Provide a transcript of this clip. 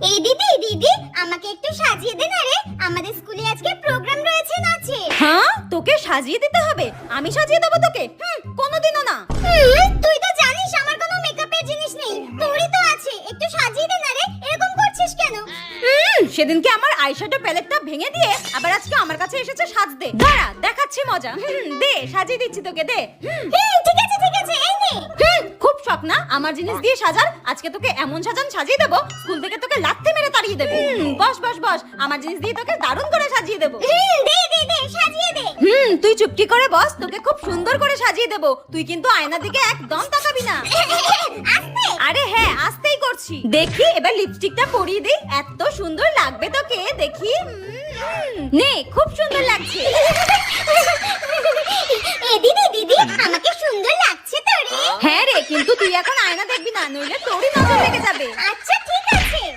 এই দিদি দিদি আমাকে একটু সাজিয়ে দে না রে, আমাদের স্কুলে আজকে প্রোগ্রাম রয়েছে নাচে। হ্যাঁ, তোকে সাজিয়ে দিতে হবে? আমি সাজিয়ে দেবো তোকে? কোনোদিনও না। তুই তো জানিস আমার কোনো মেকআপের জিনিস নেই, তোরই তো আছে, একটু সাজিয়ে দে না রে, এরকম করছিস কেন? সেদিনকে আমার আইশ্যাডো প্যালেটটা ভেঙে দিয়ে আবার আজকে আমার কাছে এসেছে সাজতে। দাঁড়া, দেখাচ্ছি মজা। দে, সাজিয়ে দিচ্ছি তোকে, দে। ঠিক আছে ঠিক আছে, এই নে। খুব শখ না আমার জিনিস দিয়ে সাজার? আজকে তোকে এমন সাজিয়ে দেবো, স্কুল থেকে তোকে লাথি মেরে তাড়িয়ে দেবে। বস বস বস, আমার জিনিস দিয়ে তোকে দারুণ করে সাজিয়ে দেবো। দে দে দে, সাজিয়ে দে। তুই চুপটি করে বস, তোকে খুব সুন্দর করে সাজিয়ে দেবো। তুই কিন্তু আয়নার দিকে একদম তাকাবি না। আস্তে। আরে হ্যাঁ, আস্তেই করছি। দেখি এবার লিপস্টিকটা পরিয়ে দেই, এত সুন্দর লাগবে তোকে, দেখি। নে, খুব সুন্দর লাগছে। এ দিদি দিদি আমাকে সুন্দর লাগছে তো রে। হ্যাঁ রে, কিন্তু তুই এখন আয়না দেখবি না, নইলে তোরই নজর লেগে যাবে। আচ্ছা